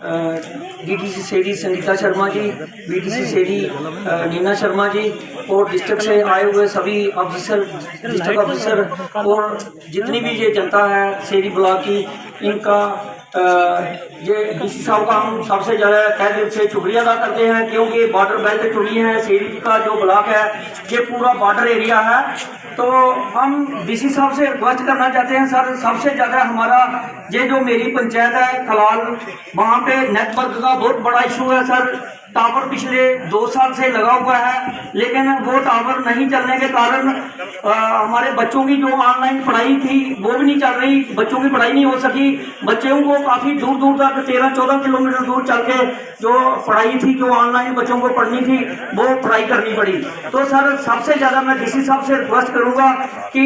DDC सेडी Sangeeta Sharma ji, BDC सेडी Neena Sharma ji और district से आए हुए सभी ऑफिसर, डिस्ट्रिक्ट ऑफिसर और जितनी भी ये जनता है सेडी ब्लॉक की, इनका ये डीसी साहब का हम सबसे ज़्यादा तहे दिल से शुक्रिया अदा करते हैं, क्योंकि बॉर्डर बेल्ट चुनी है। सेडी का जो ब्लॉक है ये पूरा बॉर्डर एरिया है। तो हम डीसी साहब से रिक्वेस्ट करना चाहते हैं सर, सबसे ज़्यादा हमारा ये जो मेरी पंचायत है कलाल, वहाँ पे नेटवर्क का बहुत बड़ा इशू है सर। टावर पिछले 2 साल से लगा हुआ है, लेकिन वो टावर नहीं चलने के कारण हमारे बच्चों की जो ऑनलाइन पढ़ाई थी वो भी नहीं चल रही, बच्चों की पढ़ाई नहीं हो सकी। बच्चों को काफ़ी दूर दूर तक 13-14 किलोमीटर दूर चल के जो पढ़ाई थी, जो ऑनलाइन बच्चों को पढ़नी थी, वो पढ़ाई करनी पड़ी। तो सर सबसे ज़्यादा मैं डीसी साहब से रिक्वेस्ट करूँगा कि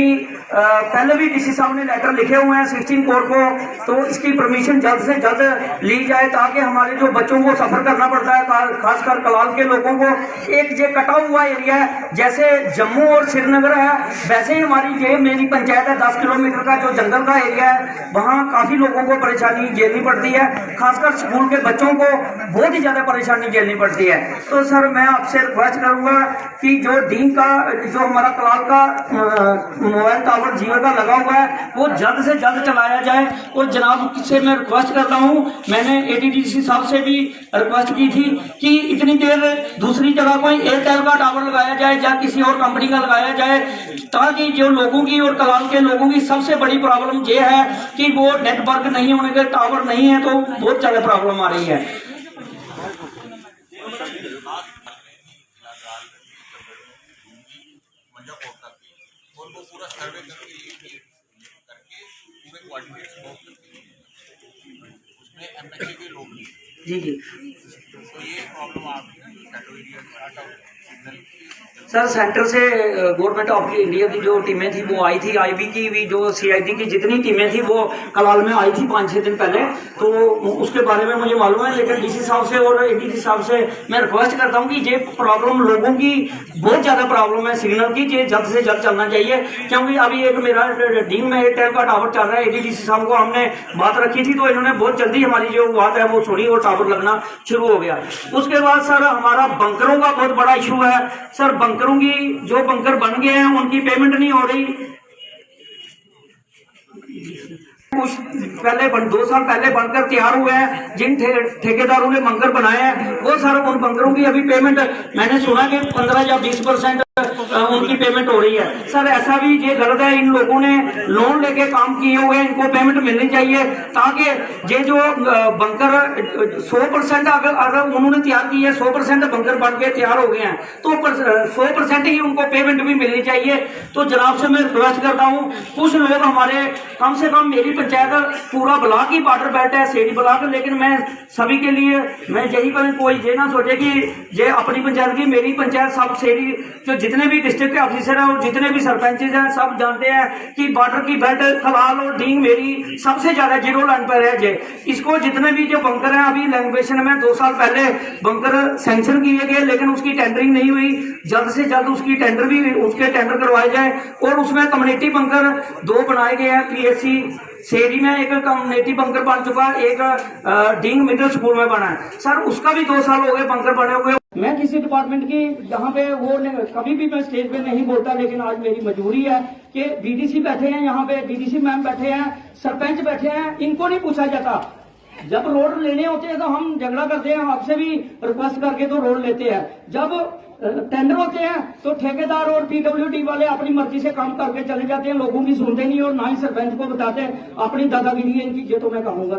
पहले भी डीसी साहब ने लेटर लिखे हुए हैं 16 कोर को, तो इसकी परमिशन जल्द से जल्द ली जाए, ताकि हमारे जो बच्चों को सफ़र करना पड़ता है, खासकर कलाल के लोगों को, एक ये कटा हुआ एरिया है, जैसे जम्मू और श्रीनगर है वैसे ही हमारी ये मेरी पंचायत है 10 किलोमीटर का जो जंगल का एरिया है, वहाँ काफ़ी लोगों को परेशानी झेलनी पड़ती है, खासकर स्कूल के बच्चों को बहुत ही ज़्यादा परेशानी झेलनी पड़ती है। तो सर मैं आपसे रिक्वेस्ट करूँगा कि जो डी का जो हमारा कलाल का मोबाइल टावर जियो का लगा हुआ है वो जल्द से जल्द चलाया जाए। और जनाब से मैं रिक्वेस्ट करता हूँ, मैंने एडीडीसी साहब से भी रिक्वेस्ट की थी कि इतनी देर दूसरी जगह कोई एयरटेल का टावर लगाया जाए या किसी और कंपनी का लगाया जाए, ताकि जो लोगों की और कलाल के लोगों की सबसे बड़ी प्रॉब्लम ये है कि वो नेटवर्क नहीं होने के, टावर नहीं है, तो बहुत ज़्यादा प्रॉब्लम आ रही है। और वो पूरा सर्वे करके पूरे कोऑर्डिनेट उसमें एमएचए के लोग नहीं। जी जी तो ये प्रॉब्लम आपकी सर सेंटर से गवर्नमेंट ऑफ इंडिया की जो टीमें थी वो आई थी, आईबी की भी जो सीआईडी की जितनी टीमें थी वो कलाल में आई थी 5-6 दिन पहले, तो उसके बारे में मुझे मालूम है। लेकिन डीसी साहब से और एडीसी साहब से मैं रिक्वेस्ट करता हूँ कि ये प्रॉब्लम लोगों की बहुत ज़्यादा प्रॉब्लम है सिग्नल की, ये जल्द से जल्द चलना चाहिए। क्योंकि अभी एक मेरा डीम में एयरटेल का टावर चल रहा है, एडीसी साहब को हमने बात रखी थी तो इन्होंने बहुत जल्दी हमारी जो बात है वो छोड़ी और टावर लगना शुरू हो गया। उसके बाद सर हमारा बंकरों का बहुत बड़ा इशू है सर। बंकरों की जो बंकर बन गए हैं उनकी पेमेंट नहीं हो रही। कुछ पहले 2 साल पहले बनकर तैयार हुए हैं, जिन ठेकेदारों ने बंकर बनाए हैं वो सर उन बंकरों की अभी पेमेंट मैंने सुना कि 15 या 20% उनकी पेमेंट हो रही है। सर ऐसा भी ये गलत है, इन लोगों ने लोन लेके काम किए हुए हैं, इनको पेमेंट मिलनी चाहिए, ताकि ये जो बंकर 100% अगर उन्होंने तैयार की है, 100% बंकर बन के तैयार हो गए हैं, तो 100% ही उनको पेमेंट भी मिलनी चाहिए। तो जनाब से मैं रिक्वेस्ट करता हूँ, कुछ लोग हमारे, कम से कम मेरी पंचायत पूरा ब्लॉक ही बॉर्डर बेल्ट है, सेडी ब्लॉक, लेकिन मैं सभी के लिए मैं यही करूँ, कोई ये ना सोचे कि ये अपनी पंचायत की, मेरी पंचायत सब सेडी जो जितने भी डिस्ट्रिक्ट के ऑफिसर हैं और जितने भी सरपंच हैं सब जानते हैं कि बॉर्डर की बेल्ट कलाल और डींग मेरी सबसे ज्यादा जीरो लाइन पर है। जे इसको जितने भी जो बंकर हैं, अभी लैंग्वेशन में 2 साल पहले बंकर सैंक्शन किए गए, लेकिन उसकी टेंडरिंग नहीं हुई। जल्द से जल्द उसकी उसके टेंडर करवाए जाए। और उसमें कम्युनिटी बंकर 2 बनाए गए हैं। पीएससी सेरी में एक कम्युनिटी बंकर बन चुका है, एक डींग मिडिल स्कूल में बना है सर, उसका भी 2 साल हो गए बंकर बने हुए। मैं किसी डिपार्टमेंट की यहाँ पे वो कभी भी मैं स्टेज पे नहीं बोलता, लेकिन आज मेरी मजबूरी है कि डीडीसी बैठे हैं यहाँ पे, डीडीसी मैम बैठे हैं, सरपंच बैठे हैं, इनको नहीं पूछा जाता। जब रोड लेने होते हैं तो हम झगड़ा करते हैं, आपसे भी रिक्वेस्ट करके तो रोड लेते हैं। जब टेंडर होते हैं तो ठेकेदार और पीडब्ल्यूडी वाले अपनी मर्जी से काम करके चले जाते हैं, लोगों की सुनते नहीं और ना ही सरपंच को बताते हैं। अपनी दादागिरी है इनकी, ये तो मैं कहूंगा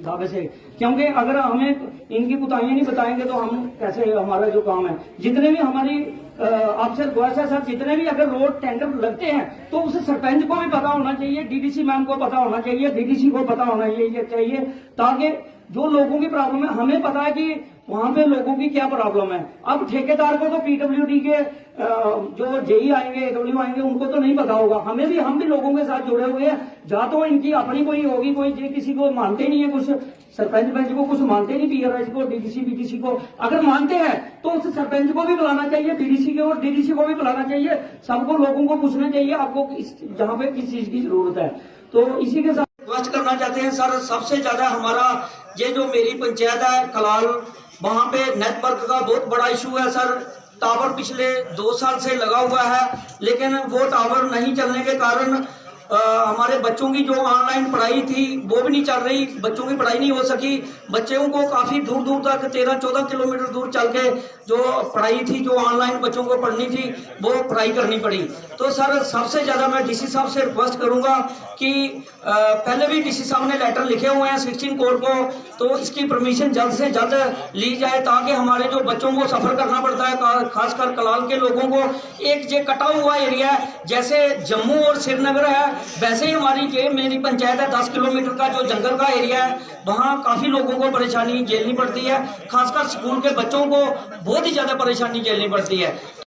दावे से, क्योंकि अगर हमें इनकी कुताहियां नहीं बताएंगे तो हम कैसे, हमारा जो काम है, जितने भी हमारी आपसे रिक्वेस्ट है सर, जितने भी अगर रोड टेंडर लगते हैं तो उसे सरपंच को भी पता होना चाहिए, डीडीसी मैम को पता होना चाहिए, डीडीसी को पता होना चाहिए, ताकि जो लोगों की प्रॉब्लम है हमें पता है कि वहां पे लोगों की क्या प्रॉब्लम है। अब ठेकेदार को तो पीडब्ल्यूडी के जो जेई आएंगे, एडब्ल्यू आएंगे, उनको तो नहीं पता होगा। हम भी लोगों के साथ जुड़े हुए हैं, जहाँ तो इनकी अपनी कोई होगी, कोई जे किसी को मानते नहीं है, कुछ सरपंच को कुछ मानते नहीं, पीआरएस को, डीडीसी बीडीसी को। अगर मानते हैं तो उस सरपंच को भी बुलाना चाहिए, बीडीसी को और डीडीसी को भी बुलाना चाहिए, सबको लोगों को पूछना चाहिए आपको जहाँ पे किस चीज की जरूरत है। तो इसी के साथ रिक्वेस्ट करना चाहते हैं सर, सबसे ज़्यादा हमारा ये जो मेरी पंचायत है कलाल, वहाँ पे नेटवर्क का बहुत बड़ा इशू है सर। टावर पिछले 2 साल से लगा हुआ है, लेकिन वो टावर नहीं चलने के कारण हमारे बच्चों की जो ऑनलाइन पढ़ाई थी वो भी नहीं चल रही, बच्चों की पढ़ाई नहीं हो सकी। बच्चों को काफ़ी दूर दूर तक 13-14 किलोमीटर दूर चल के जो पढ़ाई थी, जो ऑनलाइन बच्चों को पढ़नी थी, वो पढ़ाई करनी पड़ी। तो सर सबसे ज़्यादा मैं डीसी साहब से रिक्वेस्ट करूँगा कि पहले भी डीसी साहब ने लेटर लिखे हुए हैं 16 कोर्ट को, तो इसकी परमिशन जल्द से जल्द ली जाए, ताकि हमारे जो बच्चों को सफ़र करना पड़ता है, खासकर कलाल के लोगों को, एक ये कटा हुआ एरिया है, जैसे जम्मू और श्रीनगर है वैसे ही हमारी ये मेरी पंचायत है 10 किलोमीटर का जो जंगल का एरिया है, वहाँ काफ़ी लोगों को परेशानी झेलनी पड़ती है, खासकर स्कूल के बच्चों को बहुत ही ज़्यादा परेशानी झेलनी पड़ती है।